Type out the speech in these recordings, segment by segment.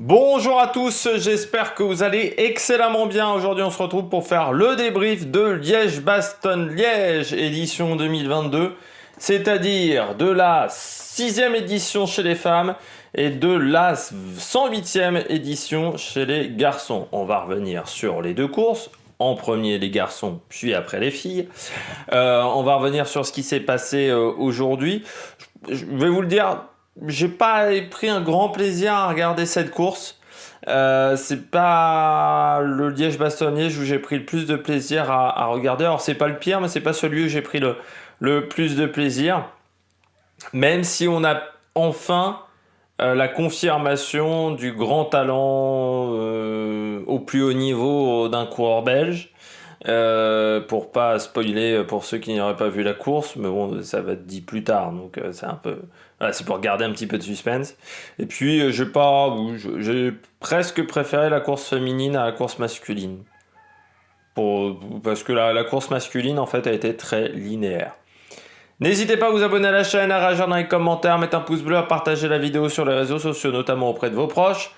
Bonjour à tous, j'espère que vous allez excellemment bien. Aujourd'hui, on se retrouve pour faire le débrief de Liège-Bastogne-Liège, édition 2022, c'est-à-dire de la 6e édition chez les femmes et de la 108e édition chez les garçons. On va revenir sur les deux courses. En premier les garçons, puis après les filles. On va revenir sur ce qui s'est passé aujourd'hui. Je vais vous le dire, j'ai pas pris un grand plaisir à regarder cette course. C'est pas le Liège-Bastogne-Liège où j'ai pris le plus de plaisir à regarder. Alors c'est pas le pire, mais c'est pas celui où j'ai pris le plus de plaisir. Même si on a enfin la confirmation du grand talent au plus haut niveau d'un coureur belge. Pour pas spoiler pour ceux qui n'auraient pas vu la course, mais bon, ça va être dit plus tard, donc c'est un peu, voilà, c'est pour garder un petit peu de suspense. Et puis j'ai presque préféré la course féminine à la course masculine, parce que la course masculine en fait a été très linéaire. N'hésitez pas à vous abonner à la chaîne, à réagir dans les commentaires, mettre un pouce bleu, à partager la vidéo sur les réseaux sociaux, notamment auprès de vos proches.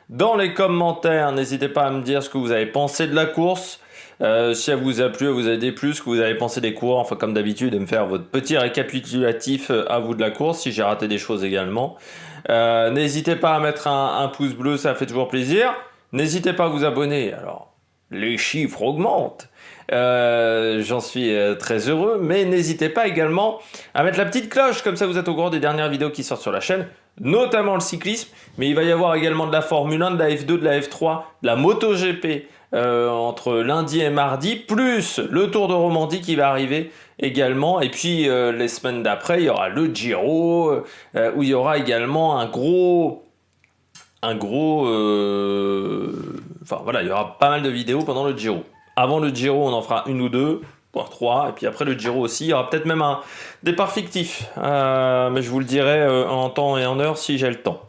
Dans les commentaires, n'hésitez pas à me dire ce que vous avez pensé de la course, si elle vous a plu, elle vous a déplu, ce que vous avez pensé des coureurs, enfin comme d'habitude, de me faire votre petit récapitulatif à vous de la course, si j'ai raté des choses également. N'hésitez pas à mettre un pouce bleu, ça fait toujours plaisir. N'hésitez pas à vous abonner, alors les chiffres augmentent. J'en suis très heureux, mais n'hésitez pas également à mettre la petite cloche, comme ça vous êtes au courant des dernières vidéos qui sortent sur la chaîne, notamment le cyclisme, mais il va y avoir également de la Formule 1, de la F2, de la F3, de la MotoGP entre lundi et mardi, plus le Tour de Romandie qui va arriver également, et puis les semaines d'après, il y aura le Giro, où il y aura également enfin voilà, il y aura pas mal de vidéos pendant le Giro. Avant le Giro, on en fera une ou deux, voire trois. Et puis après le Giro aussi, il y aura peut-être même un départ fictif. Mais je vous le dirai en temps et en heure si j'ai le temps.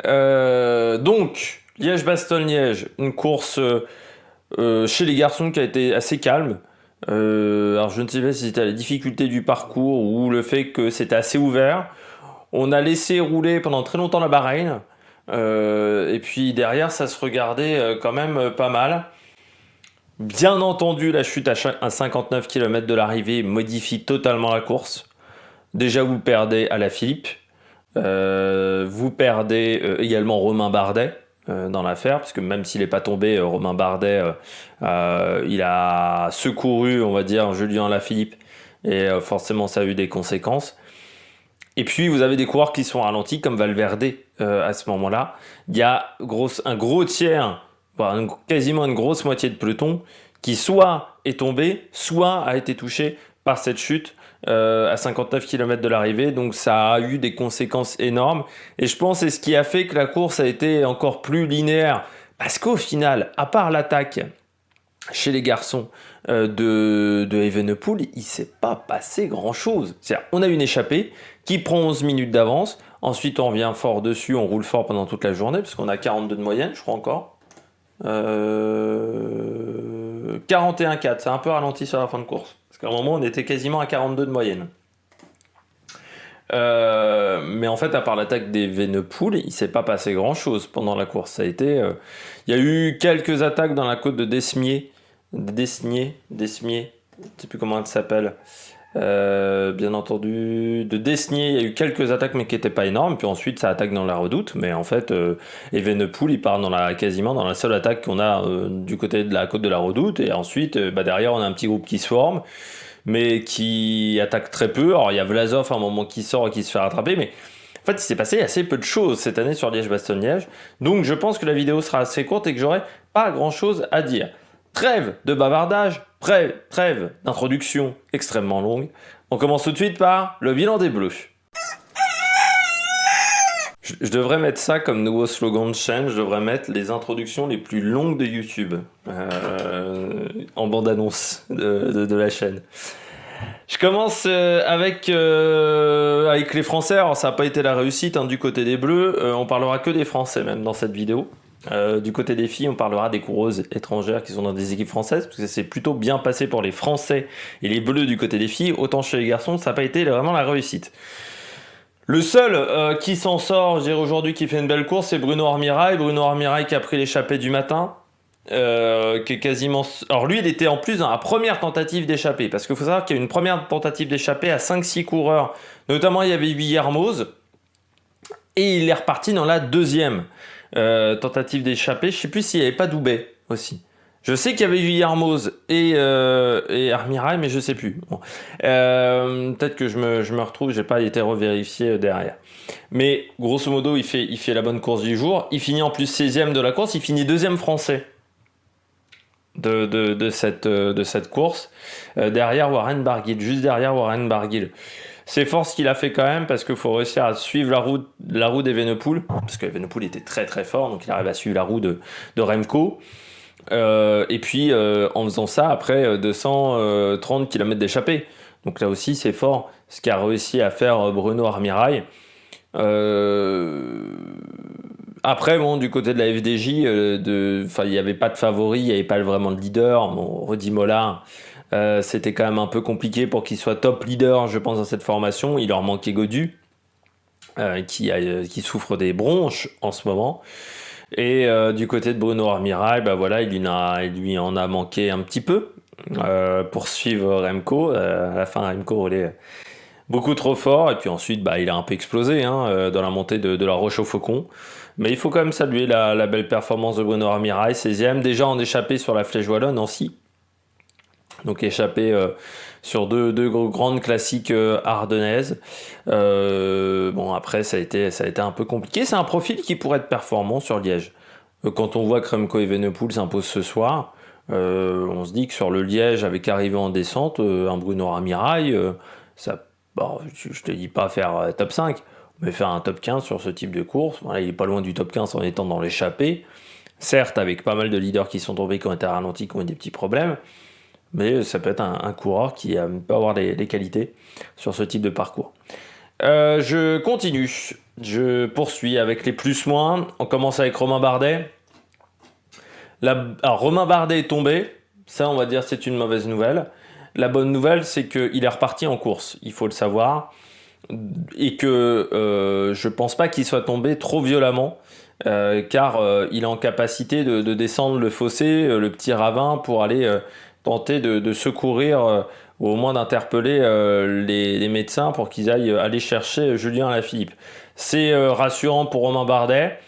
Donc, Liège-Bastogne-Liège, une course chez les garçons qui a été assez calme. Alors je ne sais pas si c'était la difficulté du parcours ou le fait que c'était assez ouvert. On a laissé rouler pendant très longtemps la Bahreïn. Et puis derrière, ça se regardait quand même pas mal. Bien entendu, la chute à 59 km de l'arrivée modifie totalement la course. Déjà, vous perdez Alaphilippe. Vous perdez également Romain Bardet dans l'affaire, parce que même s'il n'est pas tombé, Romain Bardet, il a secouru, on va dire, Julien Alaphilippe. Et forcément, ça a eu des conséquences. Et puis, vous avez des coureurs qui sont ralentis, comme Valverde à ce moment-là. Il y a un gros tiers, quasiment une grosse moitié de peloton, qui soit est tombé, soit a été touché par cette chute à 59 km de l'arrivée. Donc, ça a eu des conséquences énormes. Et je pense que c'est ce qui a fait que la course a été encore plus linéaire. Parce qu'au final, à part l'attaque chez les garçons de Evenepoel, il ne s'est pas passé grand-chose. C'est-à-dire, on a une échappée qui prend 11 minutes d'avance. Ensuite, on revient fort dessus, on roule fort pendant toute la journée, parce qu'on a 42 de moyenne, je crois encore. 41,4, c'est un peu ralenti sur la fin de course. Parce qu'à un moment, on était quasiment à 42 de moyenne. Mais en fait, à part l'attaque d'Evenepoel, il ne s'est pas passé grand-chose pendant la course. Ça a été, il y a eu quelques attaques dans la côte de Desmier, je ne sais plus comment elle s'appelle. Bien entendu, de Desnier, il y a eu quelques attaques mais qui n'étaient pas énormes, puis ensuite ça attaque dans la redoute, mais en fait Evenepoel il part quasiment dans la seule attaque qu'on a du côté de la côte de la redoute, et ensuite derrière on a un petit groupe qui se forme mais qui attaque très peu. Alors il y a Vlasov à un moment qui sort et qui se fait rattraper, mais en fait il s'est passé assez peu de choses cette année sur Liège-Bastogne-Liège, donc je pense que la vidéo sera assez courte et que j'aurai pas grand chose à dire. Trêve de bavardage, trêve d'introduction extrêmement longue. On commence tout de suite par le bilan des Bleus. Je devrais mettre ça comme nouveau slogan de chaîne, je devrais mettre les introductions les plus longues de YouTube en bande-annonce de la chaîne. Je commence avec les Français. Alors ça n'a pas été la réussite du côté des Bleus, on parlera que des Français même dans cette vidéo. Du côté des filles, on parlera des coureuses étrangères qui sont dans des équipes françaises, parce que c'est plutôt bien passé pour les Français et les Bleus du côté des filles. Autant chez les garçons, ça n'a pas été vraiment la réussite. Le seul qui s'en sort, je dirais aujourd'hui, qui fait une belle course, c'est Bruno Armirail. Bruno Armirail qui a pris l'échappée du matin. Qui est quasiment... Alors lui, il était en plus dans la première tentative d'échappée. Parce qu'il faut savoir qu'il y a eu une première tentative d'échappée à 5-6 coureurs. Notamment, il y avait Villermoz. Et il est reparti dans la deuxième tentative d'échappée. Je ne sais plus s'il n'y avait pas Doubet aussi. Je sais qu'il y avait Villermoz et Armirail, mais je ne sais plus. Bon. Peut-être que je me retrouve, je n'ai pas été revérifié derrière. Mais grosso modo, il fait la bonne course du jour. Il finit en plus 16e de la course. Il finit deuxième français de cette course. Derrière Warren Barguil, juste derrière Warren Barguil. C'est fort ce qu'il a fait quand même, parce qu'il faut réussir à suivre la roue d'Evenepoel, parce qu'Evenepoel était très très fort, donc il arrive à suivre la roue de Remco. Et puis en faisant ça, après 230 km d'échappée. Donc là aussi c'est fort ce qu'a réussi à faire Bruno Armirail. Après bon, du côté de la FDJ, il n'y avait pas de favori, il n'y avait pas vraiment de leader. Bon, Rudy Mollard, c'était quand même un peu compliqué pour qu'il soit top leader, je pense, dans cette formation. Il leur manquait Godu, qui souffre des bronches en ce moment. Et du côté de Bruno Armirail, bah voilà, il lui en a manqué un petit peu pour suivre Remco. À la fin, Remco roulait beaucoup trop fort. Et puis ensuite, bah, il a un peu explosé dans la montée de la Roche au Faucon. Mais il faut quand même saluer la belle performance de Bruno Armirail, 16e. Déjà en échappé sur la Flèche Wallonne, Nancy. Donc échappé sur deux grandes classiques ardennaises. Bon, après, ça a été un peu compliqué. C'est un profil qui pourrait être performant sur Liège. Quand on voit que Remco Evenepoel s'impose ce soir, on se dit que sur le Liège, avec arrivé en descente, un Bruno Armirail, je te dis pas faire top 5, mais faire un top 15 sur ce type de course. Voilà, il est pas loin du top 15 en étant dans l'échappée. Certes, avec pas mal de leaders qui sont tombés, qui ont été ralentis, qui ont eu des petits problèmes. Mais ça peut être un coureur qui peut avoir les qualités sur ce type de parcours. Je continue. Je poursuis avec les plus-moins. On commence avec Romain Bardet. Alors, Romain Bardet est tombé. Ça, on va dire, c'est une mauvaise nouvelle. La bonne nouvelle, c'est qu'il est reparti en course. Il faut le savoir. Et que je pense pas qu'il soit tombé trop violemment. Car il est en capacité de descendre le fossé, le petit ravin, pour aller... tenter de secourir ou au moins d'interpeller les médecins pour qu'ils aillent aller chercher Julien Alaphilippe. C'est rassurant pour Romain Bardet.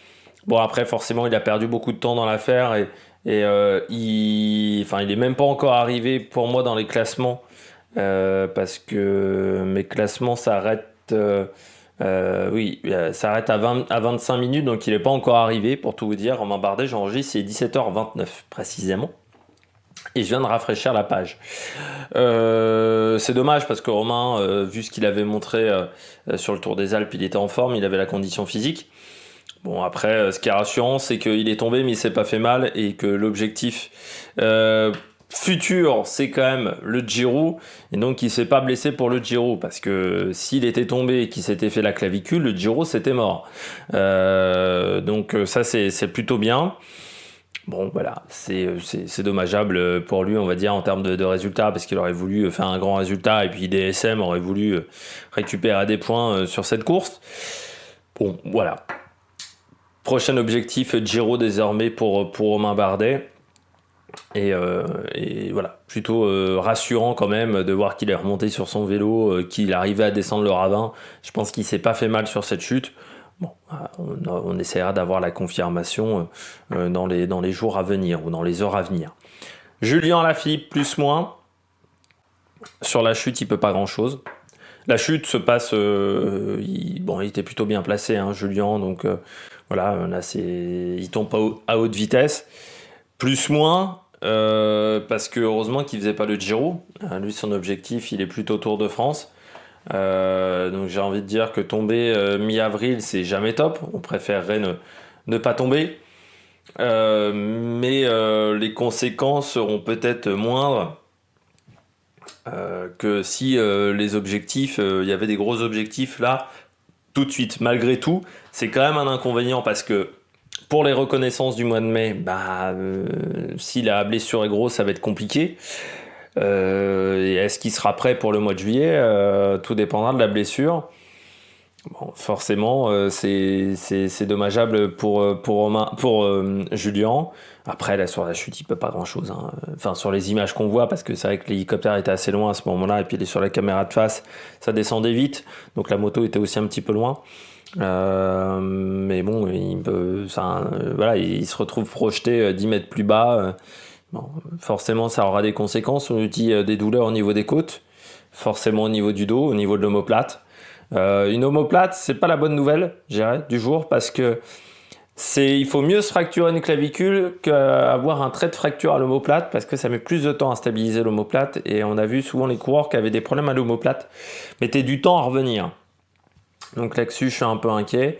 Bon, après, forcément, il a perdu beaucoup de temps dans l'affaire et il est même pas encore arrivé pour moi dans les classements parce que mes classements s'arrêtent s'arrête à 25 minutes, donc il n'est pas encore arrivé, pour tout vous dire. Romain Bardet, j'enregistre, c'est 17h29 précisément. Et je viens de rafraîchir la page. C'est dommage parce que Romain, vu ce qu'il avait montré sur le Tour des Alpes, il était en forme, il avait la condition physique. Bon, après, ce qui est rassurant, c'est qu'il est tombé, mais il s'est pas fait mal et que l'objectif futur, c'est quand même le Giro. Et donc, il s'est pas blessé pour le Giro parce que s'il était tombé et qu'il s'était fait la clavicule, le Giro, c'était mort. Donc, ça, c'est plutôt bien. Bon, voilà, c'est dommageable pour lui, on va dire, en termes de résultats, parce qu'il aurait voulu faire un grand résultat, et puis DSM aurait voulu récupérer des points sur cette course. Bon, voilà. Prochain objectif, Giro désormais pour Romain Bardet. Et voilà, plutôt rassurant quand même de voir qu'il est remonté sur son vélo, qu'il arrivait à descendre le ravin. Je pense qu'il s'est pas fait mal sur cette chute. Bon, on essaiera d'avoir la confirmation dans les jours à venir ou dans les heures à venir. Julien Alaphilippe, plus-moins. Sur la chute, il peut pas grand-chose. La chute se passe... il était plutôt bien placé, Julien. Donc voilà, là, il tombe pas à haute vitesse. Plus-moins, parce que heureusement qu'il faisait pas le Giro. Lui, son objectif, il est plutôt Tour de France. Donc j'ai envie de dire que tomber mi-avril, c'est jamais top. On préférerait ne pas tomber. Mais les conséquences seront peut-être moindres que si les objectifs, il y avait des gros objectifs là, tout de suite. Malgré tout, c'est quand même un inconvénient parce que pour les reconnaissances du mois de mai, si la blessure est grosse, ça va être compliqué. Est-ce qu'il sera prêt pour le mois de juillet? Tout dépendra de la blessure. Bon, forcément, c'est dommageable pour Julien. Après, là, sur la chute, il peut pas grand-chose, hein. Enfin, sur les images qu'on voit, parce que c'est vrai que l'hélicoptère était assez loin à ce moment-là, et puis sur la caméra de face, ça descendait vite, donc la moto était aussi un petit peu loin. Mais bon, voilà, il se retrouve projeté 10 mètres plus bas. Bon, forcément, ça aura des conséquences. On lui dit des douleurs au niveau des côtes, forcément au niveau du dos, au niveau de l'omoplate. Une omoplate, c'est pas la bonne nouvelle, je dirais, du jour, parce que il faut mieux se fracturer une clavicule qu'avoir un trait de fracture à l'omoplate, parce que ça met plus de temps à stabiliser l'omoplate, et on a vu souvent les coureurs qui avaient des problèmes à l'omoplate mettaient du temps à revenir. Donc là-dessus, je suis un peu inquiet.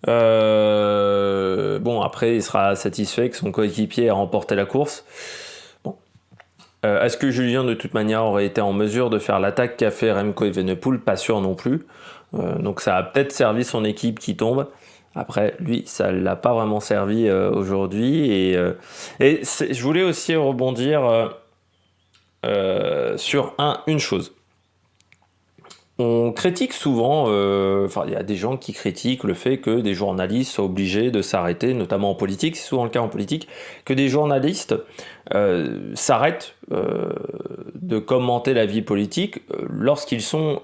Bon, après, il sera satisfait que son coéquipier ait remporté la course. Bon. Est-ce que Julien, de toute manière, aurait été en mesure de faire l'attaque qu'a fait Remco Evenepoel? Pas sûr non plus. Donc ça a peut-être servi son équipe qui tombe. Après, lui, ça ne l'a pas vraiment servi aujourd'hui. Je voulais aussi rebondir sur une chose. On critique souvent, il y a des gens qui critiquent le fait que des journalistes soient obligés de s'arrêter, notamment en politique, c'est souvent le cas en politique, que des journalistes s'arrêtent de commenter la vie politique lorsqu'ils sont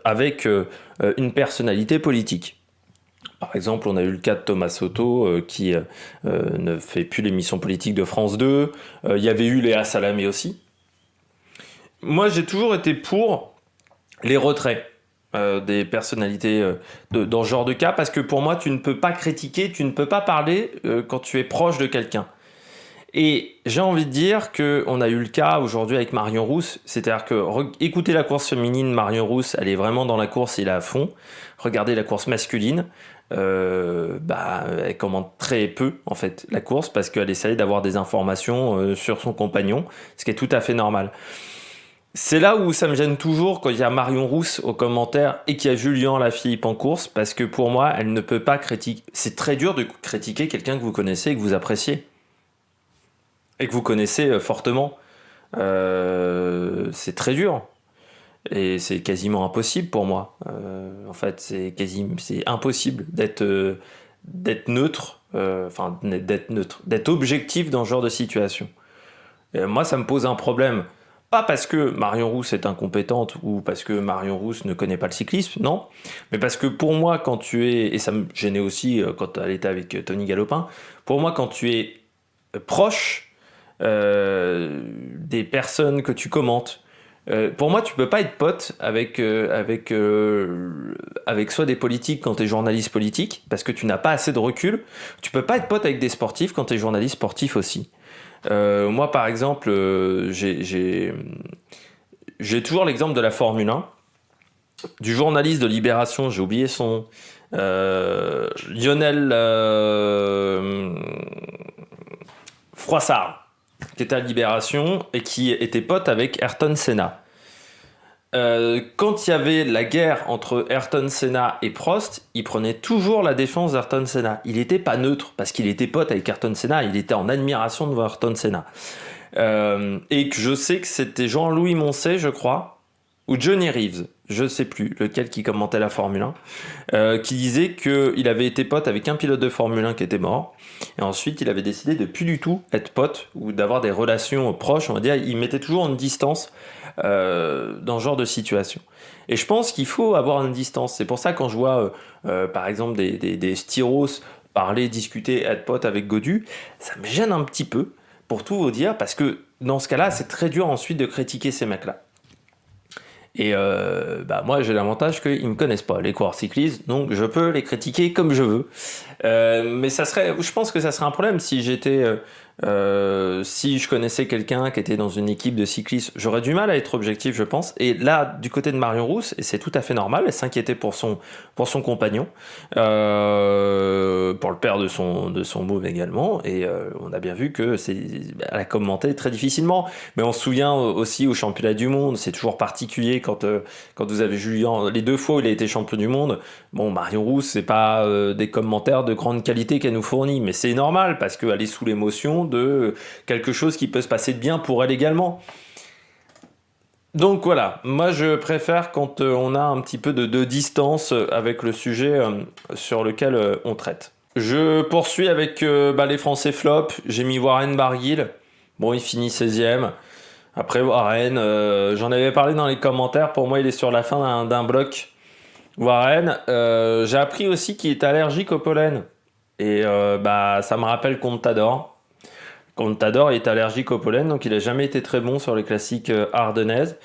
avec une personnalité politique. Par exemple, on a eu le cas de Thomas Soto qui ne fait plus l'émission politique de France 2. Il y avait eu Léa Salamé aussi. Moi, j'ai toujours été pour les retraits des personnalités dans ce genre de cas, parce que pour moi, tu ne peux pas critiquer, tu ne peux pas parler quand tu es proche de quelqu'un. Et j'ai envie de dire qu'on a eu le cas aujourd'hui avec Marion Rousse, c'est-à-dire que écoutez la course féminine, Marion Rousse, elle est vraiment dans la course, il est à fond. Regardez la course masculine, elle commente très peu en fait la course, parce qu'elle essaye d'avoir des informations sur son compagnon, ce qui est tout à fait normal. C'est là où ça me gêne toujours quand il y a Marion Rousse aux commentaires et qu'il y a Julien Lafilippe en course, parce que pour moi, elle ne peut pas critiquer. C'est très dur de critiquer quelqu'un que vous connaissez et que vous appréciez. Et que vous connaissez fortement. C'est très dur. Et c'est quasiment impossible pour moi. En fait, c'est impossible d'être neutre, d'être objectif dans ce genre de situation. Et moi, ça me pose un problème. Pas parce que Marion Rousse est incompétente ou parce que Marion Rousse ne connaît pas le cyclisme, non. Mais parce que pour moi, quand tu es, et ça me gênait aussi quand elle était avec Tony Galopin, pour moi, quand tu es proche des personnes que tu commentes, pour moi, tu peux pas être pote avec soit des politiques quand tu es journaliste politique, parce que tu n'as pas assez de recul. Tu peux pas être pote avec des sportifs quand tu es journaliste sportif aussi. Moi, par exemple, j'ai toujours l'exemple de la Formule 1, du journaliste de Libération, j'ai oublié son nom, Lionel Froissart, qui était à Libération et qui était pote avec Ayrton Senna. Quand il y avait la guerre entre Ayrton Senna et Prost, il prenait toujours la défense d'Ayrton Senna. Il n'était pas neutre, parce qu'il était pote avec Ayrton Senna, il était en admiration devant Ayrton Senna. Et que je sais que c'était Jean-Louis Moncey, je crois, ou Johnny Reeves, je ne sais plus lequel qui commentait la Formule 1, qui disait qu'il avait été pote avec un pilote de Formule 1 qui était mort, et ensuite il avait décidé de plus du tout être pote, ou d'avoir des relations proches, on va dire, il mettait toujours une distance dans ce genre de situation. Et je pense qu'il faut avoir une distance. C'est pour ça quand je vois par exemple des styros parler, discuter, être pote avec Godu, ça me gêne un petit peu, pour tout vous dire, parce que dans ce cas-là, c'est très dur ensuite de critiquer ces mecs-là. Et moi j'ai l'avantage qu'ils ne me connaissent pas, les coureurs cyclistes, donc je peux les critiquer comme je veux. Mais je pense que ça serait un problème si si je connaissais quelqu'un qui était dans une équipe de cyclistes, j'aurais du mal à être objectif, je pense. Et là, du côté de Marion Rousse, et c'est tout à fait normal, elle s'inquiétait pour son compagnon, pour le père de son môme également. Et on a bien vu que elle a commenté très difficilement. Mais on se souvient aussi au championnat du monde, c'est toujours particulier quand vous avez Julien, les 2 fois où il a été champion du monde. Bon, Marion Rousse, c'est pas des commentaires de grande qualité qu'elle nous fournit, mais c'est normal parce qu'elle est sous l'émotion de quelque chose qui peut se passer de bien pour elle également. Donc voilà, moi je préfère quand on a un petit peu de distance avec le sujet sur lequel on traite. Je poursuis avec les Français flop. J'ai mis Warren Barguil. Bon, il finit 16e. Après Warren, j'en avais parlé dans les commentaires. Pour moi, il est sur la fin d'un bloc. Warren, j'ai appris aussi qu'il est allergique au pollen. Et ça me rappelle Contador. Contador est allergique au pollen, donc il n'a jamais été très bon sur les classiques ardennaises.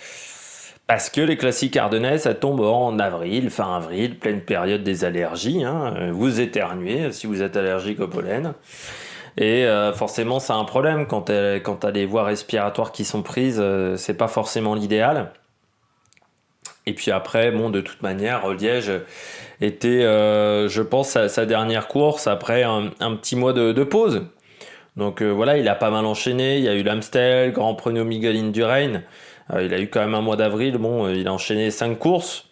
Parce que les classiques ardennaises, ça tombe en avril, fin avril, pleine période des allergies. Hein. Vous éternuez si vous êtes allergique au pollen. Et forcément, c'est un problème quand t'as des voies respiratoires qui sont prises, c'est pas forcément l'idéal. Et puis après, bon, de toute manière, Liège était, je pense, sa dernière course après un petit mois de pause. Donc voilà, il a pas mal enchaîné. Il y a eu l'Amstel, Grand Prix Miguel Indurain. Il a eu quand même un mois d'avril. Bon, il a enchaîné 5 courses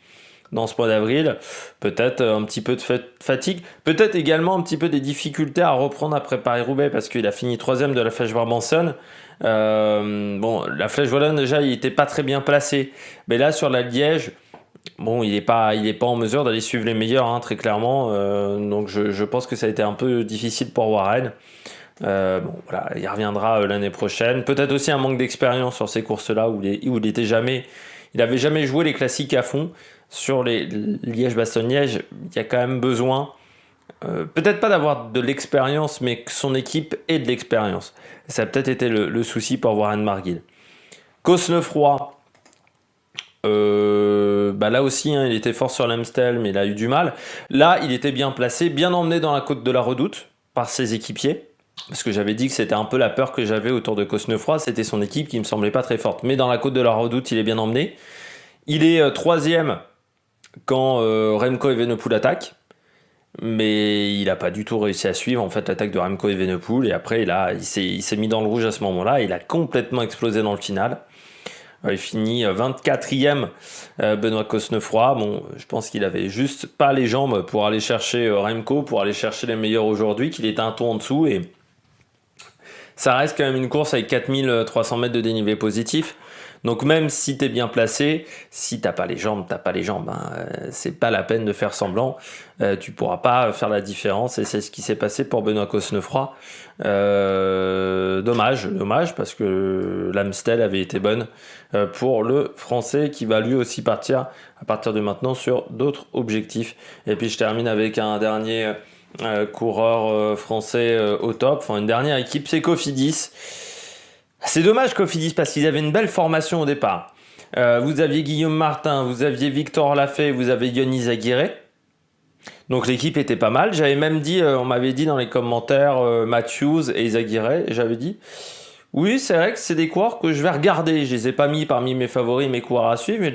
dans ce mois d'avril. Peut-être un petit peu de fatigue. Peut-être également un petit peu des difficultés à reprendre après Paris-Roubaix parce qu'il a fini 3e de la Flèche Brabançonne. La Flèche Wallonne, déjà, il était pas très bien placé. Mais là, sur la Liège, bon, il est pas en mesure d'aller suivre les meilleurs, hein, très clairement. Donc je pense que ça a été un peu difficile pour Warren. Voilà, il reviendra l'année prochaine. Peut-être aussi un manque d'expérience sur ces courses-là où il avait jamais joué les classiques à fond. Sur les Liège-Bastogne-Liège, il y a quand même besoin, peut-être pas d'avoir de l'expérience, mais que son équipe ait de l'expérience. Ça a peut-être été le souci pour Warren Barguil. Cosnefroy, là aussi, hein, il était fort sur l'Amstel, mais il a eu du mal. Là, il était bien placé, bien emmené dans la côte de la Redoute par ses équipiers. Parce que j'avais dit que c'était un peu la peur que j'avais autour de Cosnefroy, c'était son équipe qui me semblait pas très forte. Mais dans la côte de la Redoute, il est bien emmené. Il est 3e quand Remco Evenepoel attaque. Mais il n'a pas du tout réussi à suivre en fait l'attaque de Remco Evenepoel. Et après, il s'est mis dans le rouge à ce moment-là. Il a complètement explosé dans le final. Il finit 24e, Benoît Cosnefroy. Bon, je pense qu'il avait juste pas les jambes pour aller chercher Remco, pour aller chercher les meilleurs aujourd'hui, qu'il était un ton en dessous. Et ça reste quand même une course avec 4300 mètres de dénivelé positif. Donc même si tu es bien placé, si t'as pas les jambes, hein, c'est pas la peine de faire semblant. Tu pourras pas faire la différence et c'est ce qui s'est passé pour Benoît Cosnefroy. Dommage parce que l'Amstel avait été bonne pour le Français qui va lui aussi partir à partir de maintenant sur d'autres objectifs. Et puis je termine avec un dernier coureur français au top, enfin une dernière équipe, c'est Cofidis. C'est dommage Cofidis parce qu'ils avaient une belle formation au départ. Vous aviez Guillaume Martin, vous aviez Victor Lafay, vous avez Yonis Aguirre. Donc l'équipe était pas mal. J'avais même dit, on m'avait dit dans les commentaires Matthews et Izaguirre, et j'avais dit oui, c'est vrai que c'est des coureurs que je vais regarder. Je les ai pas mis parmi mes favoris, mes coureurs à suivre, mais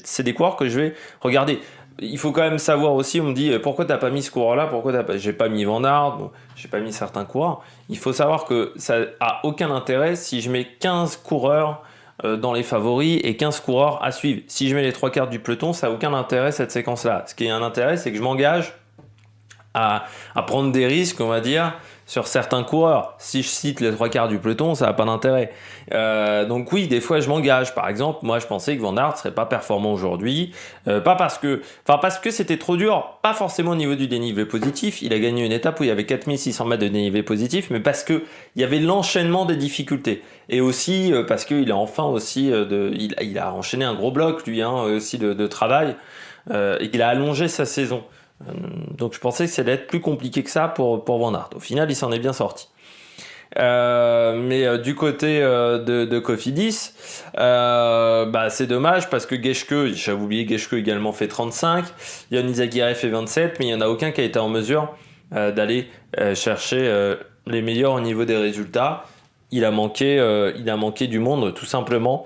c'est des coureurs que je vais regarder. Il faut quand même savoir aussi, on me dit pourquoi t'as pas mis ce coureur-là, j'ai pas mis Van Aert, bon, j'ai pas mis certains coureurs. Il faut savoir que ça a aucun intérêt si je mets 15 coureurs dans les favoris et 15 coureurs à suivre. Si je mets les 3/4 du peloton, ça a aucun intérêt cette séquence-là. Ce qui a un intérêt, c'est que je m'engage à prendre des risques, on va dire, sur certains coureurs. Si je cite les 3/4 du peloton, ça n'a pas d'intérêt. Donc oui, des fois je m'engage. Par exemple, moi je pensais que Van Aert serait pas performant aujourd'hui, parce que c'était trop dur, pas forcément au niveau du dénivelé positif. Il a gagné une étape où il y avait 4600 mètres de dénivelé positif, mais parce que il y avait l'enchaînement des difficultés. Et aussi parce qu'il a enfin aussi il a enchaîné un gros bloc lui, hein, aussi de travail, et qu'il a allongé sa saison. Donc je pensais que ça allait être plus compliqué que ça pour Van Aert. Au final, il s'en est bien sorti. Mais du côté de Cofidis, c'est dommage parce que Geschke, j'avais oublié, Geschke également fait 35, Yonis Aguirre fait 27, mais il n'y en a aucun qui a été en mesure d'aller chercher les meilleurs au niveau des résultats. Il a manqué du monde tout simplement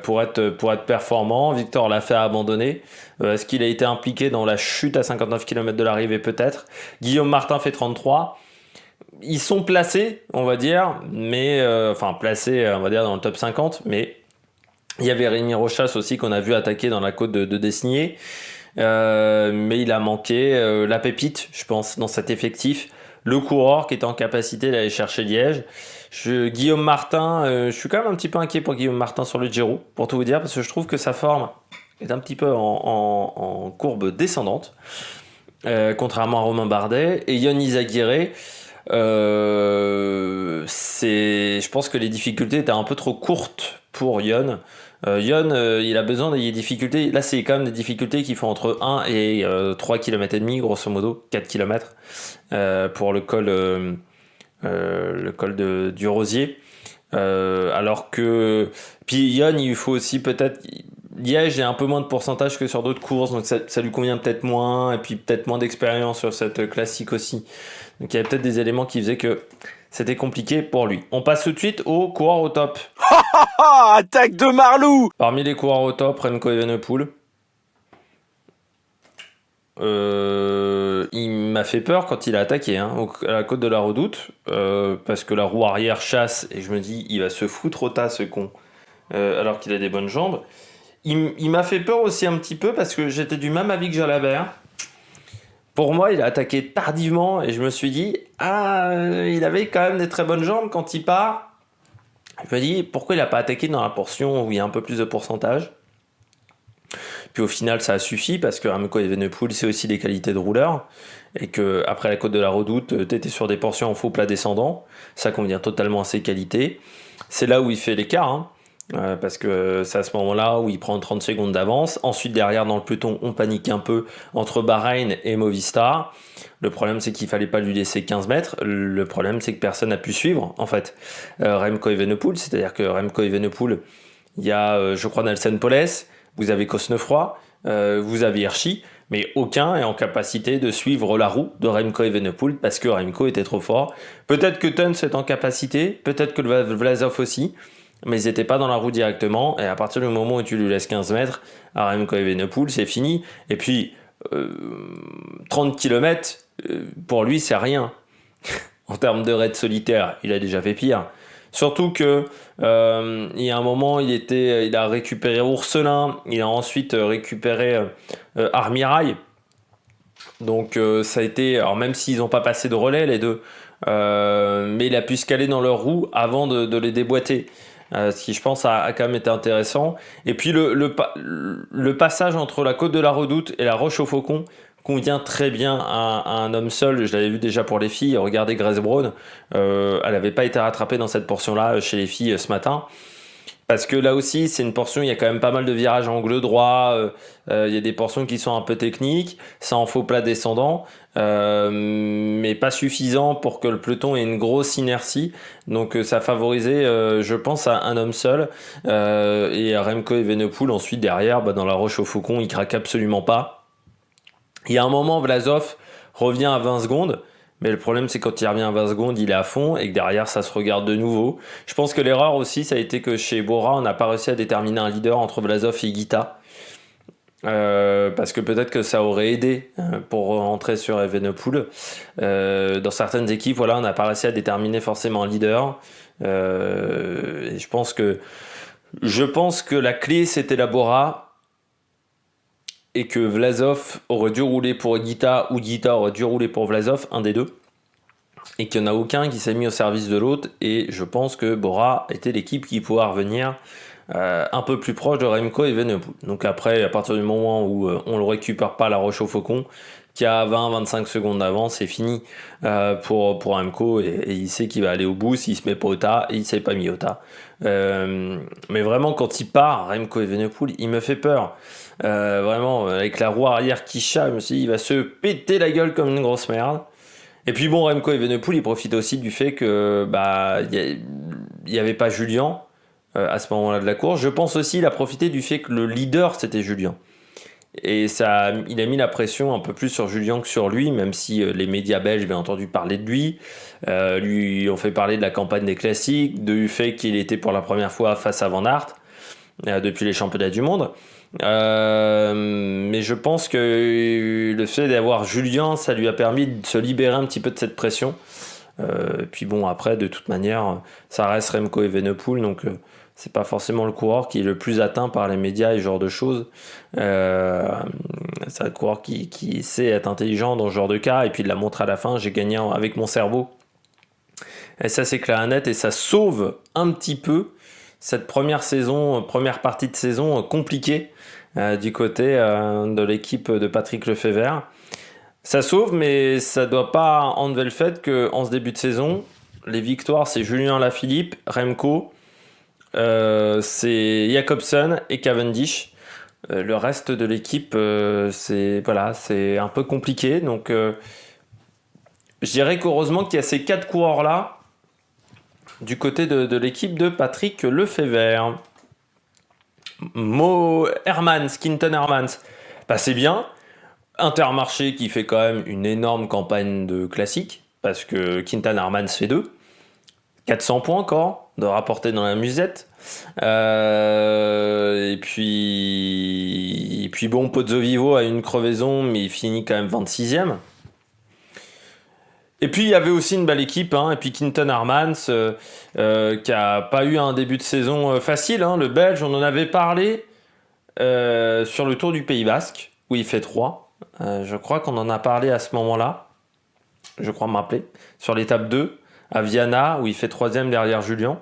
pour être performant. Victor Lafay a abandonné. Est-ce qu'il a été impliqué dans la chute à 59 km de l'arrivée? Peut-être. Guillaume Martin fait 33. Ils sont placés, on va dire, mais placés, on va dire dans le top 50. Mais il y avait Rémi Rochas aussi qu'on a vu attaquer dans la côte de Dessigné. Mais il a manqué la pépite, je pense, dans cet effectif. le coureur qui était en capacité d'aller chercher Liège. Guillaume Martin, je suis quand même un petit peu inquiet pour Guillaume Martin sur le Giro, pour tout vous dire, parce que je trouve que sa forme est un petit peu en courbe descendante, contrairement à Romain Bardet. Et Yon Izagirre, je pense que les difficultés étaient un peu trop courtes pour Yon. Yon, il a besoin des difficultés. Là, c'est quand même des difficultés qui font entre 1 et 3 km et demi, grosso modo, 4 km pour le col du Rosier. Alors que puis Yon, il lui faut aussi peut-être Liège, il y a un peu moins de pourcentage que sur d'autres courses, donc ça lui convient peut-être moins, et puis peut-être moins d'expérience sur cette classique aussi. Donc il y avait peut-être des éléments qui faisaient que c'était compliqué pour lui. On passe tout de suite aux coureurs au top. Attaque de Marlou. Parmi les coureurs au top, Remco Evenepoel. Il m'a fait peur quand il a attaqué à la côte de la Redoute, parce que la roue arrière chasse, et je me dis, il va se foutre au tas ce con, alors qu'il a des bonnes jambes. Il m'a fait peur aussi un petit peu parce que j'étais du même avis que Jalabert. Pour moi, il a attaqué tardivement et je me suis dit, il avait quand même des très bonnes jambes quand il part. Je me dis, pourquoi il n'a pas attaqué dans la portion où il y a un peu plus de pourcentage? Puis au final, ça a suffi parce que Remco Evenepoel, c'est aussi des qualités de rouleur. Et que après la côte de la Redoute, tu étais sur des portions en faux plat descendant. Ça convient totalement à ses qualités. C'est là où il fait l'écart, parce que c'est à ce moment-là où il prend 30 secondes d'avance. Ensuite, derrière, dans le peloton, on panique un peu entre Bahreïn et Movistar. Le problème, c'est qu'il fallait pas lui laisser 15 mètres. Le problème, c'est que personne n'a pu suivre, en fait, Remco Evenepoel. C'est-à-dire que Remco Evenepoel, il y a, je crois, Nelson Poles, vous avez Cosnefroy, vous avez Hirschi, mais aucun est en capacité de suivre la roue de Remco Evenepoel parce que Remco était trop fort. Peut-être que Teuns est en capacité, peut-être que Vlasov aussi, mais ils n'étaient pas dans la roue directement, et à partir du moment où tu lui laisses 15 mètres à Remco Evenepoel, c'est fini. Et puis, 30 km, pour lui, c'est rien. En termes de raid solitaire, il a déjà fait pire. Surtout que il y a un moment, il a récupéré Ourselin, il a ensuite récupéré Armirail. Donc ça a été, alors même s'ils n'ont pas passé de relais les deux, mais il a pu se caler dans leur roue avant de les déboîter. Ce qui je pense a quand même été intéressant. Et puis le passage entre la côte de la Redoute et la Roche au Faucon convient très bien à un homme seul. Je l'avais vu déjà pour les filles. Regardez Grace Brown, elle n'avait pas été rattrapée dans cette portion-là chez les filles ce matin. Parce que là aussi, c'est une portion, il y a quand même pas mal de virages angle droit, il y a des portions qui sont un peu techniques, c'est en faux plat descendant, mais pas suffisant pour que le peloton ait une grosse inertie. Donc ça favorisait, je pense, à un homme seul. Et Remco Evenepoel, ensuite derrière, dans la Roche au Faucon, il craque absolument pas. Il y a un moment, Vlasov revient à 20 secondes. Mais le problème, c'est quand il revient à 20 secondes, il est à fond et que derrière, ça se regarde de nouveau. Je pense que l'erreur aussi, ça a été que chez Bora, on n'a pas réussi à déterminer un leader entre Vlasov et Guita. Parce que peut-être que ça aurait aidé pour rentrer sur Evenepoel. Dans certaines équipes, voilà, on n'a pas réussi à déterminer forcément un leader. Et je pense que la clé, c'était la Bora. Et que Vlasov aurait dû rouler pour Guita ou Guita aurait dû rouler pour Vlasov, un des deux. Et qu'il n'y en a aucun qui s'est mis au service de l'autre. Et je pense que Bora était l'équipe qui pouvait revenir un peu plus proche de Remco Evenepoel. Donc après, à partir du moment où on ne le récupère pas la Roche au Faucon, qui a 20-25 secondes d'avance, c'est fini pour Remco. Et il sait qu'il va aller au bout s'il se met pas au tas. Et il ne s'est pas mis au tas. Mais vraiment, quand il part, Remco Evenepoel, il me fait peur. Vraiment, avec la roue arrière qui chatte, je me suis dit, il va se péter la gueule comme une grosse merde. Et puis bon, Remco Evenepoel, il profite aussi du fait que il y avait pas Julien à ce moment-là de la course. Je pense aussi il a profité du fait que le leader c'était Julien. Et ça, il a mis la pression un peu plus sur Julien que sur lui, même si les médias belges bien entendu parler de lui. Lui ont fait parler de la campagne des classiques, du fait qu'il était pour la première fois face à Van Aert depuis les championnats du monde. Mais je pense que le fait d'avoir Julien, ça lui a permis de se libérer un petit peu de cette pression. Puis bon, après, de toute manière, ça reste Remco Evenepoel, donc C'est pas forcément le coureur qui est le plus atteint par les médias et ce genre de choses. C'est un coureur qui sait être intelligent dans ce genre de cas, et puis il l'a montré à la fin, j'ai gagné avec mon cerveau. Et ça, c'est clair et net, et ça sauve un petit peu cette première partie de saison compliquée du côté de l'équipe de Patrick Lefebvre. Ça sauve, mais ça ne doit pas enlever le fait qu'en ce début de saison, les victoires, c'est Julien Lafilippe, Remco, c'est Jacobsen et Cavendish. Le reste de l'équipe, c'est un peu compliqué. Donc, je dirais qu'heureusement qu'il y a ces 4 coureurs-là du côté de l'équipe de Patrick Lefebvre. Quinten Hermans, c'est bien. Intermarché qui fait quand même une énorme campagne de classique, parce que Quinten Hermans fait 2. 400 points encore de rapporter dans la musette. Et puis bon, Pozzo Vivo a une crevaison, mais il finit quand même 26e. Et puis il y avait aussi une belle équipe, et puis Quinten Hermans qui a pas eu un début de saison facile, le Belge, on en avait parlé sur le Tour du Pays Basque, où il fait 3. Je crois qu'on en a parlé à ce moment-là, je crois me rappeler, sur l'étape 2, à Viana, où il fait 3e derrière Julien.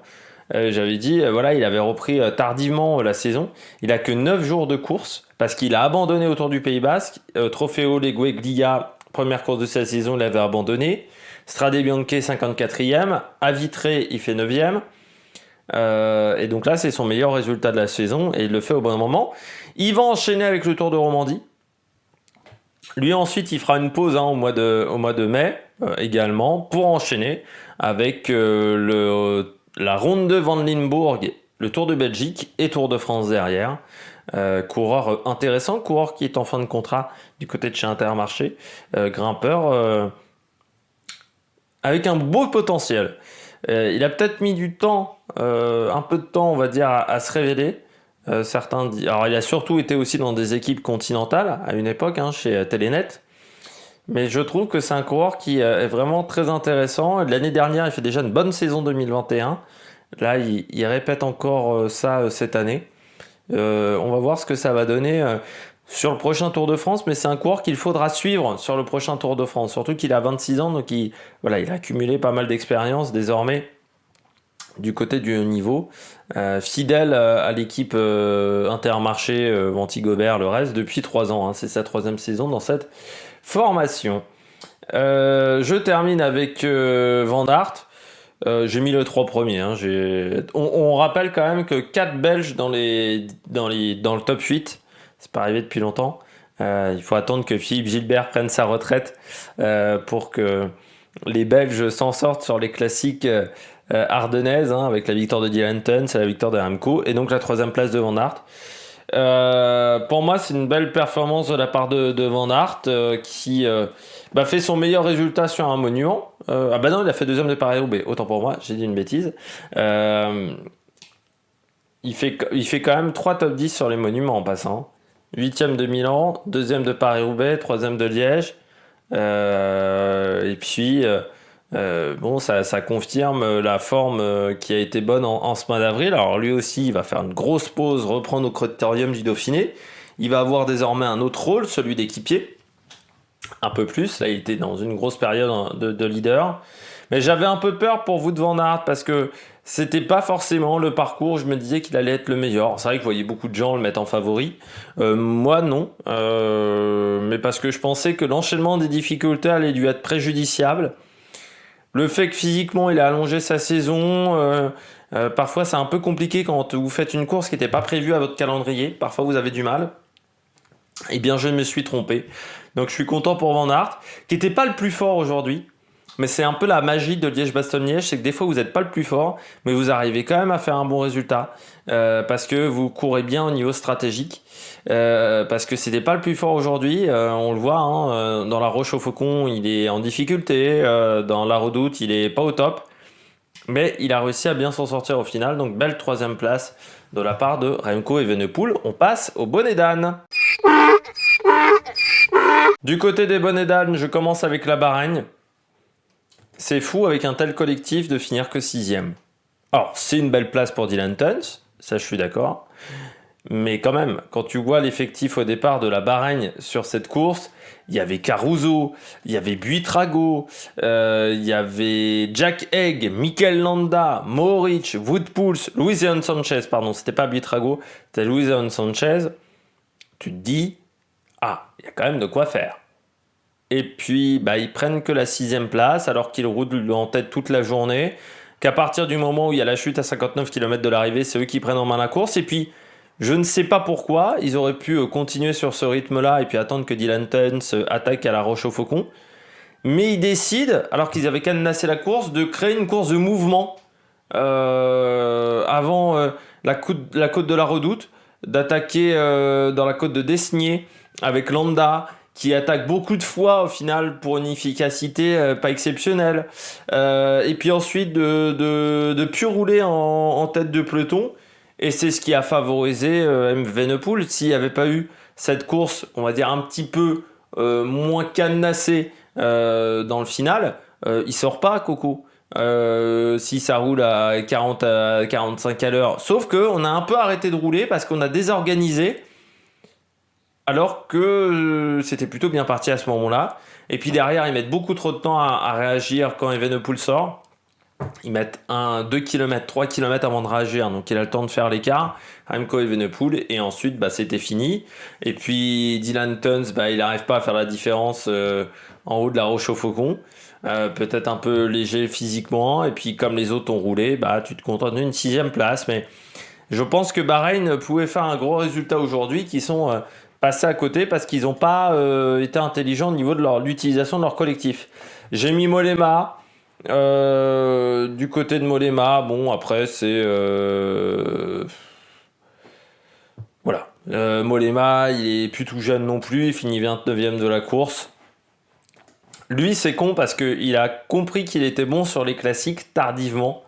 J'avais dit, il avait repris tardivement la saison. Il a que 9 jours de course, parce qu'il a abandonné au Tour du Pays Basque. Trofeo Legueglia, première course de sa saison, il avait abandonné. Strade Bianche, 54e. À Vitré, il fait 9e. Et donc là, c'est son meilleur résultat de la saison, et il le fait au bon moment. Il va enchaîner avec le Tour de Romandie. Lui, ensuite, il fera une pause au mois de mai, également, pour enchaîner avec la Ronde de Van Limburg, le Tour de Belgique et Tour de France derrière. Coureur intéressant, coureur qui est en fin de contrat du côté de chez Intermarché, grimpeur avec un beau potentiel. Il a peut-être mis du temps, un peu de temps on va dire, à se révéler. Certains disent... Alors il a surtout été aussi dans des équipes continentales à une époque, chez Telenet. Mais je trouve que c'est un coureur qui est vraiment très intéressant. L'année dernière, il fait déjà une bonne saison 2021. Là, il répète encore ça cette année. On va voir ce que ça va donner sur le prochain Tour de France. Mais c'est un coureur qu'il faudra suivre sur le prochain Tour de France. Surtout qu'il a 26 ans, donc il a accumulé pas mal d'expérience désormais du côté du haut niveau. Fidèle à l'équipe Intermarché, Vantigobert, le reste, depuis 3 ans. C'est sa 3e saison dans cette formation. Je termine avec Van Aert. J'ai mis les 3 premiers. On rappelle quand même que 4 Belges dans le top 8. C'est pas arrivé depuis longtemps. Il faut attendre que Philippe Gilbert prenne sa retraite pour que les Belges s'en sortent sur les classiques ardennaises, avec la victoire de Dylan Teuns, c'est la victoire de Remco, et donc la 3e place de Van Aert. Pour moi, c'est une belle performance de la part de Van Aert qui fait son meilleur résultat sur un monument. Non, il a fait 2e de Paris-Roubaix. Autant pour moi, j'ai dit une bêtise. Il fait quand même 3 top 10 sur les monuments en passant. 8e de Milan, 2e de Paris-Roubaix, 3e de Liège. Et puis, ça confirme la forme qui a été bonne en ce mois d'avril. Alors lui aussi, il va faire une grosse pause, reprendre au Critérium du Dauphiné. Il va avoir désormais un autre rôle, celui d'équipier. Un peu plus, là il était dans une grosse période de leader. Mais j'avais un peu peur pour Wout van Aert parce que c'était pas forcément le parcours, je me disais qu'il allait être le meilleur. C'est vrai que je voyais beaucoup de gens le mettre en favori. Moi non, mais parce que je pensais que l'enchaînement des difficultés allait lui être préjudiciable. Le fait que physiquement il a allongé sa saison, parfois c'est un peu compliqué quand vous faites une course qui n'était pas prévue à votre calendrier. Parfois vous avez du mal. Eh bien je me suis trompé. Donc je suis content pour Van Aert, qui n'était pas le plus fort aujourd'hui. Mais c'est un peu la magie de Liège-Bastogne-Liège, c'est que des fois vous n'êtes pas le plus fort, mais vous arrivez quand même à faire un bon résultat, parce que vous courez bien au niveau stratégique, parce que c'était pas le plus fort aujourd'hui, on le voit, dans la Roche au Faucon il est en difficulté, dans la Redoute il est pas au top, mais il a réussi à bien s'en sortir au final, donc belle 3e place de la part de Remco Evenepoel. On passe au bonnet d'âne. Du côté des bonnets d'âne, je commence avec la Bahreïn. C'est fou avec un tel collectif de finir que 6e. Alors, c'est une belle place pour Dylan Teuns, ça je suis d'accord. Mais quand même, quand tu vois l'effectif au départ de la Bahreïn sur cette course, il y avait Caruso, il y avait Buitrago, il y avait Jack Haig, Mikel Landa, Mohoric, Wout Poels, Luis Leon Sanchez, pardon, c'était pas Buitrago, c'était Luis Leon Sanchez. Tu te dis, ah, il y a quand même de quoi faire. Et puis, ils prennent que la 6e place, alors qu'ils roulent en tête toute la journée, qu'à partir du moment où il y a la chute à 59 km de l'arrivée, c'est eux qui prennent en main la course, et puis, je ne sais pas pourquoi, ils auraient pu continuer sur ce rythme-là et puis attendre que Dylan Teuns attaque à la roche au faucon. Mais ils décident, alors qu'ils avaient cadenassé la course, de créer une course de mouvement avant la côte de la Redoute, d'attaquer dans la côte de Desnier avec Landa, qui attaque beaucoup de fois au final pour une efficacité pas exceptionnelle. Et puis ensuite de plus rouler en tête de peloton. Et c'est ce qui a favorisé M. Evenepoel. S'il n'y avait pas eu cette course, on va dire un petit peu moins cadenassée dans le final, il sort pas, Coco. Si ça roule à 40 à 45 à l'heure. Sauf qu'on a un peu arrêté de rouler parce qu'on a désorganisé, alors que c'était plutôt bien parti à ce moment-là. Et puis derrière, ils mettent beaucoup trop de temps à réagir quand Evenepoel sort. Ils mettent 2 km, 3 km avant de réagir, donc il a le temps de faire l'écart. Remco Evenepoel, et ensuite c'était fini. Et puis Dylan Teuns, il n'arrive pas à faire la différence en haut de la roche au faucon. Peut-être un peu léger physiquement, et puis comme les autres ont roulé, tu te contentes d'une 6e place. Mais je pense que Bahreïn pouvait faire un gros résultat aujourd'hui, qui sont passés à côté parce qu'ils n'ont pas été intelligents au niveau de l'utilisation de leur collectif. J'ai mis Mollema. Du côté de Mollema, bon après c'est voilà, Mollema il est plus tout jeune non plus, il finit 29e de la course. Lui c'est con parce qu'il a compris qu'il était bon sur les classiques tardivement.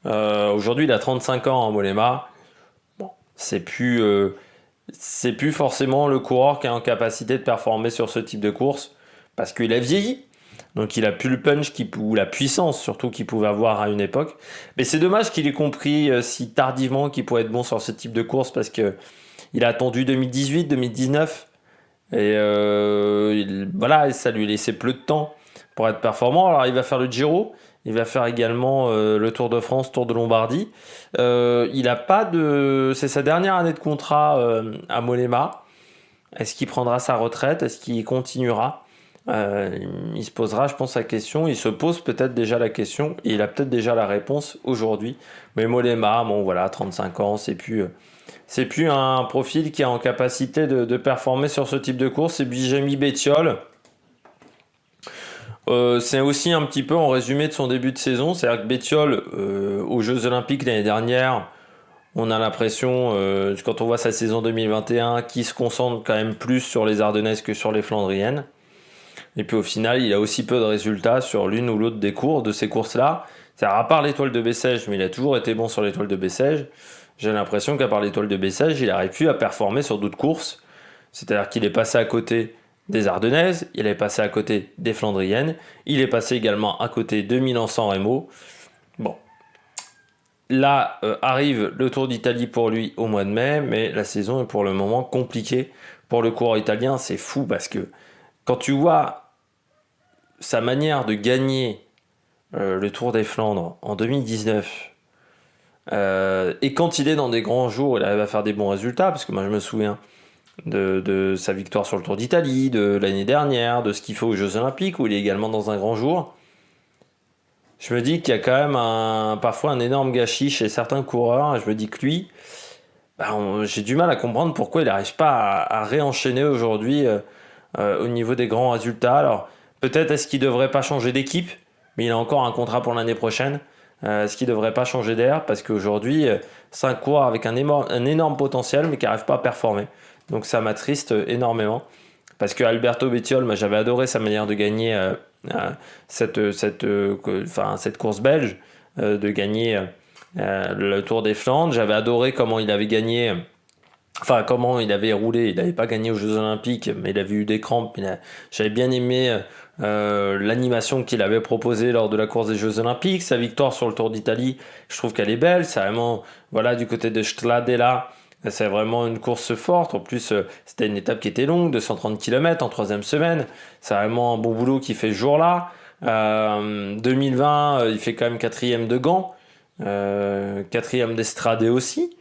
Aujourd'hui il a 35 ans, hein, Mollema. Bon, c'est plus forcément le coureur qui est en capacité de performer sur ce type de course parce qu'il a vieilli. Donc il a plus le punch ou la puissance surtout qu'il pouvait avoir à une époque. Mais c'est dommage qu'il ait compris si tardivement qu'il pourrait être bon sur ce type de course parce que il a attendu 2018, 2019 et voilà, ça lui laissait peu de temps pour être performant. Alors il va faire le Giro, il va faire également le Tour de France, Tour de Lombardie. Il a pas de, c'est sa dernière année de contrat à Mollema. Est-ce qu'il prendra sa retraite? Est-ce qu'il continuera? Il se posera, je pense, la question. Il se pose peut-être déjà la question et il a peut-être déjà la réponse aujourd'hui. Mais Mollema, bon voilà, 35 ans, c'est plus un profil qui est en capacité de performer sur ce type de course. Et puis j'ai mis Bettiol. C'est aussi un petit peu en résumé de son début de saison. C'est-à-dire que Bettiol, aux Jeux Olympiques l'année dernière, on a l'impression, quand on voit sa saison 2021, qu'il se concentre quand même plus sur les Ardennaises que sur les Flandriennes. Et puis au final, il a aussi peu de résultats sur l'une ou l'autre des cours de ces courses-là. C'est-à-dire, à part l'étoile de Bessèges, mais il a toujours été bon sur l'étoile de Bessèges. J'ai l'impression qu'à part l'étoile de Bessèges, il n'arrive plus à performer sur d'autres courses. C'est-à-dire qu'il est passé à côté des Ardennaises, il est passé à côté des Flandriennes, il est passé également à côté de Milan-San Remo. Bon. Là arrive le Tour d'Italie pour lui au mois de mai, mais la saison est pour le moment compliquée pour le coureur italien. C'est fou parce que quand tu vois sa manière de gagner le Tour des Flandres en 2019, et quand il est dans des grands jours, il arrive à faire des bons résultats, parce que moi je me souviens de sa victoire sur le Tour d'Italie, de l'année dernière, de ce qu'il fait aux Jeux Olympiques, où il est également dans un grand jour. Je me dis qu'il y a quand même parfois un énorme gâchis chez certains coureurs, et je me dis que lui, j'ai du mal à comprendre pourquoi il n'arrive pas à réenchaîner aujourd'hui au niveau des grands résultats. Alors, peut-être est-ce qu'il ne devrait pas changer d'équipe, mais il a encore un contrat pour l'année prochaine. Est-ce qu'il ne devrait pas changer d'air? Parce qu'aujourd'hui, c'est un coureur avec un énorme potentiel, mais qui n'arrive pas à performer. Donc ça m'attriste énormément. Parce que Alberto Bettiol, moi, j'avais adoré sa manière de gagner cette course belge, de gagner le Tour des Flandres. J'avais adoré comment il avait gagné Enfin, comment il avait roulé, il n'avait pas gagné aux Jeux Olympiques, mais il avait eu des crampes. J'avais bien aimé l'animation qu'il avait proposée lors de la course des Jeux Olympiques. Sa victoire sur le Tour d'Italie, je trouve qu'elle est belle. C'est vraiment, voilà, du côté de Stradella, c'est vraiment une course forte. En plus, c'était une étape qui était longue, de 130 km en troisième semaine. C'est vraiment un bon boulot qu'il fait ce jour-là. 2020, il fait quand même quatrième de Gand, quatrième d'Estradé aussi.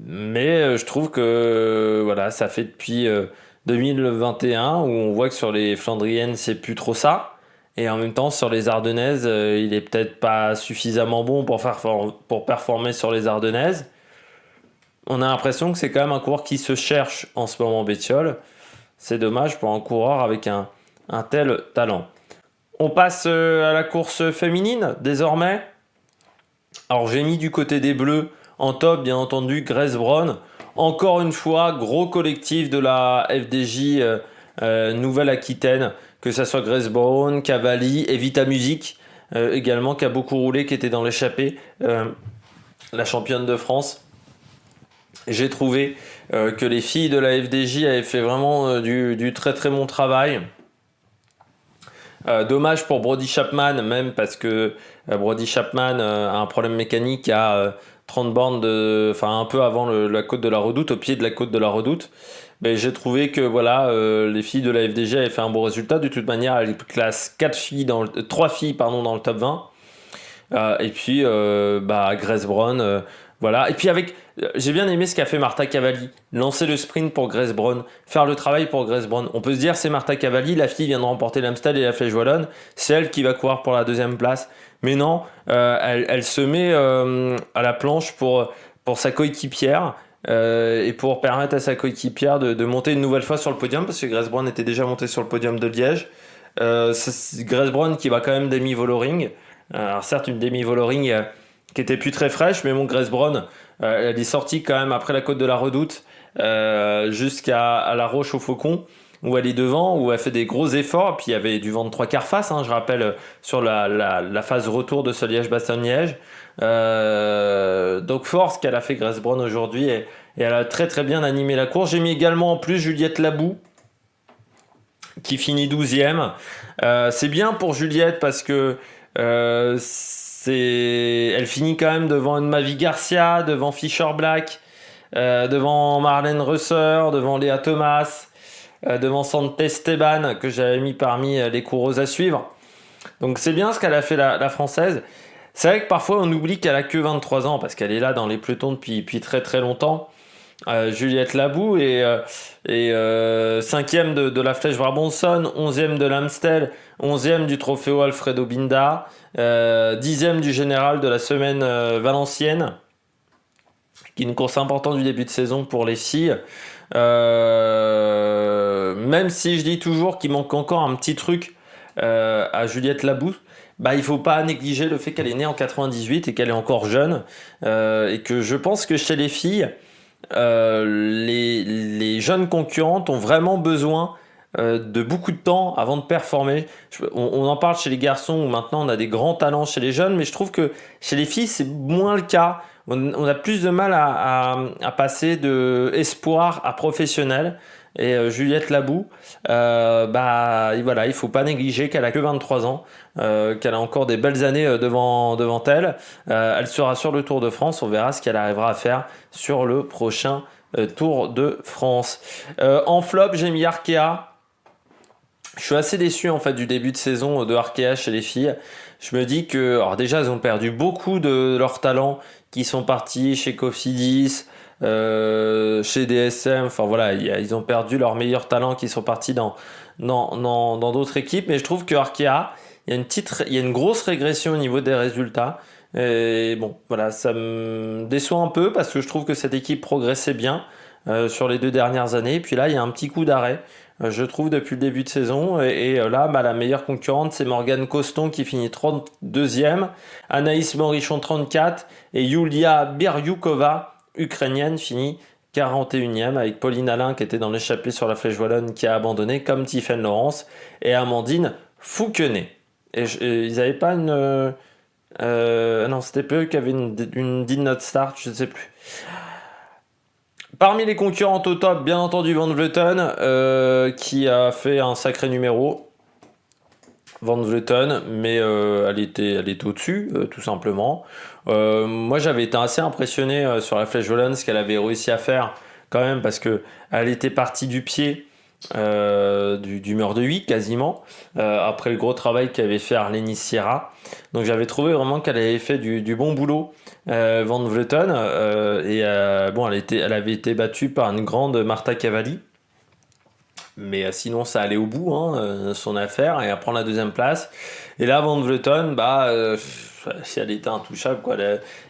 Mais je trouve que voilà, ça fait depuis 2021 où on voit que sur les Flandriennes, c'est plus trop ça. Et en même temps, sur les Ardennaises, il est peut-être pas suffisamment bon pour performer sur les Ardennaises. On a l'impression que c'est quand même un coureur qui se cherche en ce moment, Bettiol. C'est dommage pour un coureur avec un tel talent. On passe à la course féminine désormais. Alors j'ai mis du côté des Bleus en top, bien entendu, Grace Brown. Encore une fois, gros collectif de la FDJ Nouvelle-Aquitaine, que ça soit Grace Brown, Cavalli, Evita Music également, qui a beaucoup roulé, qui était dans l'échappée, la championne de France. J'ai trouvé que les filles de la FDJ avaient fait vraiment du très très bon travail. Dommage pour Brody Chapman, même parce que Brody Chapman a un problème mécanique à 30 bornes, un peu avant la côte de la Redoute, au pied de la côte de la Redoute. Mais j'ai trouvé que voilà, les filles de la FDG avaient fait un bon résultat. De toute manière, elles classent 3 filles dans le top 20. Et puis, Grace Brown, voilà. Et puis j'ai bien aimé ce qu'a fait Marta Cavalli. Lancer le sprint pour Grace Brown, faire le travail pour Grace Brown. On peut se dire, c'est Marta Cavalli, la fille vient de remporter l'Amstel et la Flèche Wallonne. C'est elle qui va courir pour la deuxième place. Mais non, elle se met à la planche pour sa coéquipière. Et pour permettre à sa coéquipière de monter une nouvelle fois sur le podium, parce que Grace Brown était déjà montée sur le podium de Liège. C'est Grace Brown qui va quand même demi-Voloring. Alors certes, une demi-Voloring qui était plus très fraîche, mais mon Grace Brown, elle est sortie quand même après la côte de la Redoute jusqu'à la Roche au Faucon, où elle est devant, où elle fait des gros efforts. Puis il y avait du vent de 3/4 face, je rappelle, sur la phase retour de ce Liège-Bastogne-Liège. Donc force qu'elle a fait Grace Brown aujourd'hui, et elle a très très bien animé la course. J'ai mis également en plus Juliette Labou, qui finit 12e. C'est bien pour Juliette parce que elle finit quand même devant Mavi Garcia, devant Fisher Black, devant Marlène Reusser, devant Léa Thomas, devant Sante Esteban, que j'avais mis parmi les coureuses à suivre. Donc c'est bien ce qu'elle a fait la Française. C'est vrai que parfois on oublie qu'elle a que 23 ans, parce qu'elle est là dans les pelotons depuis très très longtemps. Juliette Labou est 5e de la Flèche Brabançonne, 11e de l'Amstel, 11e du Trofeo Alfredo Binda, 10e du Général de la semaine valencienne, qui est une course importante du début de saison pour les filles. Même si je dis toujours qu'il manque encore un petit truc à Juliette Labou, il faut pas négliger le fait qu'elle est née en 98 et qu'elle est encore jeune, et que je pense que chez les filles, les jeunes concurrentes ont vraiment besoin de beaucoup de temps avant de performer. On en parle chez les garçons où maintenant on a des grands talents chez les jeunes, mais je trouve que chez les filles c'est moins le cas. On a plus de mal à passer de espoir à professionnel. Et Juliette Labou, voilà, il faut pas négliger qu'elle a que 23 ans, qu'elle a encore des belles années devant elle. Elle sera sur le Tour de France, on verra ce qu'elle arrivera à faire sur le prochain Tour de France. En flop, j'ai mis Arkea. Je suis assez déçu en fait du début de saison de Arkea chez les filles. Je me dis que, alors déjà, elles ont perdu beaucoup de leurs talents qui sont partis chez Cofidis, chez DSM. Enfin voilà, ils ont perdu leurs meilleurs talents qui sont partis dans d'autres équipes. Mais je trouve que Arkea, il y a une grosse régression au niveau des résultats. Et bon, voilà, ça me déçoit un peu parce que je trouve que cette équipe progressait bien sur les 2 dernières années. Et puis là, il y a un petit coup d'arrêt. Je trouve depuis le début de saison, et là la meilleure concurrente c'est Morgane Coston qui finit 32e, Anaïs Morichon 34 et Yulia Biryukova, ukrainienne, finit 41e avec Pauline Alain qui était dans l'échappée sur la Flèche Wallonne qui a abandonné, comme Tiffaine Laurence et Amandine Fouquenet. Et ils n'avaient pas une... non, c'était pas eux qui avaient une Did Not Start, je ne sais plus. Parmi les concurrentes au top, bien entendu, Van Vleuten, qui a fait un sacré numéro. Van Vleuten, mais elle était au-dessus, tout simplement. Moi, j'avais été assez impressionné sur la Flèche Wallonne, ce qu'elle avait réussi à faire quand même, parce que elle était partie du pied du mur de 8 quasiment, après le gros travail qu'avait fait Arlénie Sierra. Donc j'avais trouvé vraiment qu'elle avait fait du bon boulot, Van Vleuten, bon, elle avait été battue par une grande Marta Cavalli. Mais sinon, ça allait au bout, hein, son affaire, et elle prend la deuxième place. Et là, Van Vleuten, si elle était intouchable, quoi.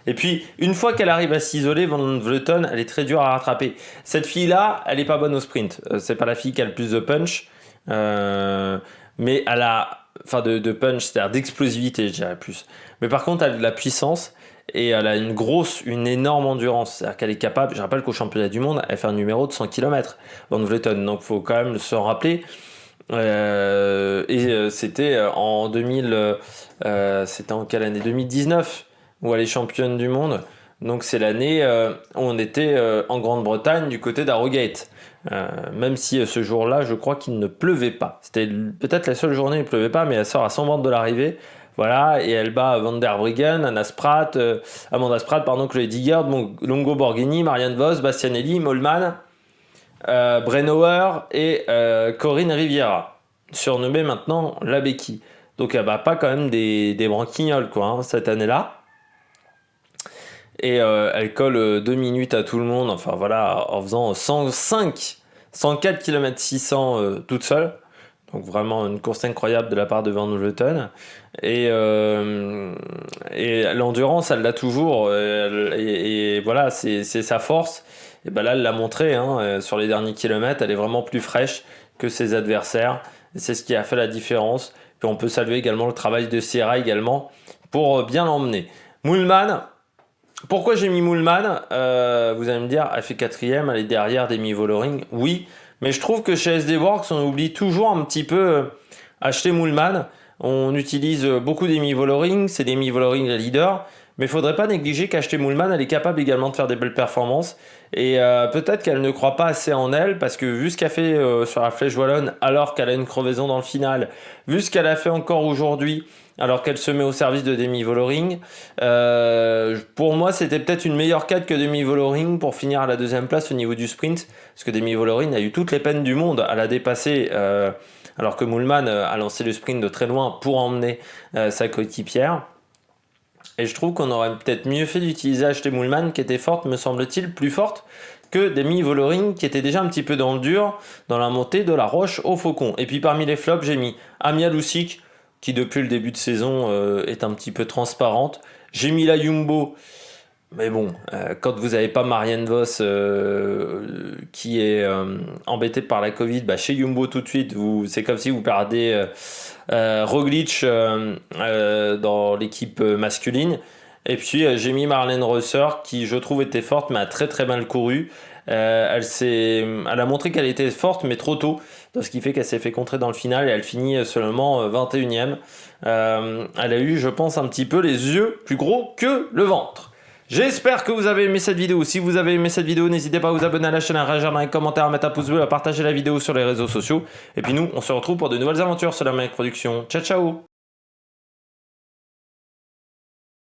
Et puis, une fois qu'elle arrive à s'isoler, Van Vleuten, elle est très dure à rattraper. Cette fille-là, elle est pas bonne au sprint. C'est pas la fille qui a le plus de punch, mais elle a, enfin de punch, c'est-à-dire d'explosivité, je dirais plus. Mais par contre, elle a de la puissance. Et elle a une énorme endurance. C'est-à-dire qu'elle est capable, je rappelle qu'au championnat du monde, elle fait un numéro de 100 km, Van Vleuten. Donc il faut quand même se rappeler. C'était en 2000, c'était en quelle année 2019, où elle est championne du monde. Donc c'est l'année où on était en Grande-Bretagne, du côté d'Harrogate. Même si ce jour-là, je crois qu'il ne pleuvait pas. C'était peut-être la seule journée où il ne pleuvait pas, mais elle sort à 100 bornes de l'arrivée. Voilà, et elle bat Van der Breggen, Amanda Spratt, Chloé Digard, Longo Borghini, Marianne Vos, Bastianelli, Mollman, Brennauer et Corinne Riviera, surnommée maintenant la Becky. Donc elle bat pas quand même des branquignoles, quoi, hein, cette année-là. Et elle colle 2 minutes à tout le monde, enfin voilà, en faisant 104 km 600 toute seule. Donc vraiment une course incroyable de la part de Van Vleuten. Et l'endurance, elle l'a toujours. Et voilà, c'est sa force. Et ben là, elle l'a montré. Sur les derniers kilomètres, elle est vraiment plus fraîche que ses adversaires. Et c'est ce qui a fait la différence. Puis on peut saluer également le travail de Sierra également pour bien l'emmener. Moolman. Pourquoi j'ai mis Moolman? Vous allez me dire, elle fait 4ème, elle est derrière Demi Vollering. Oui, mais je trouve que chez SD Works, on oublie toujours un petit peu acheter Moolman. On utilise beaucoup Demi Vollering, c'est Demi Vollering la leader. Mais il ne faudrait pas négliger qu'acheter Moolman, elle est capable également de faire des belles performances. Et peut-être qu'elle ne croit pas assez en elle, parce que vu ce qu'elle fait sur la Flèche Wallonne, alors qu'elle a une crevaison dans le final, vu ce qu'elle a fait encore aujourd'hui, alors qu'elle se met au service de Demi Vollering, pour moi, c'était peut-être une meilleure 4 que Demi Vollering pour finir à la deuxième place au niveau du sprint, parce que Demi Vollering a eu toutes les peines du monde à la dépasser, alors que Moolman a lancé le sprint de très loin pour emmener sa coéquipière. Et je trouve qu'on aurait peut-être mieux fait d'utiliser acheter Moolman, qui était forte, me semble-t-il, plus forte que Demi Vollering, qui était déjà un petit peu dans le dur, dans la montée de la Roche au Faucon. Et puis parmi les flops, j'ai mis Amia Lusic, qui depuis le début de saison est un petit peu transparente. J'ai mis la Jumbo, mais bon, quand vous n'avez pas Marianne Vos qui est embêtée par la Covid, chez Jumbo tout de suite, c'est comme si vous perdez Roglic dans l'équipe masculine. Et puis j'ai mis Marlène Reusser, qui je trouve était forte, mais a très très mal couru. Elle a montré qu'elle était forte, mais trop tôt, ce qui fait qu'elle s'est fait contrer dans le final et elle finit seulement 21ème. Elle a eu, je pense, un petit peu les yeux plus gros que le ventre. J'espère que vous avez aimé cette vidéo. Si vous avez aimé cette vidéo, n'hésitez pas à vous abonner à la chaîne, à réagir dans les commentaires, à mettre un pouce bleu, à partager la vidéo sur les réseaux sociaux. Et puis nous, on se retrouve pour de nouvelles aventures sur la Mike Production. Ciao ciao.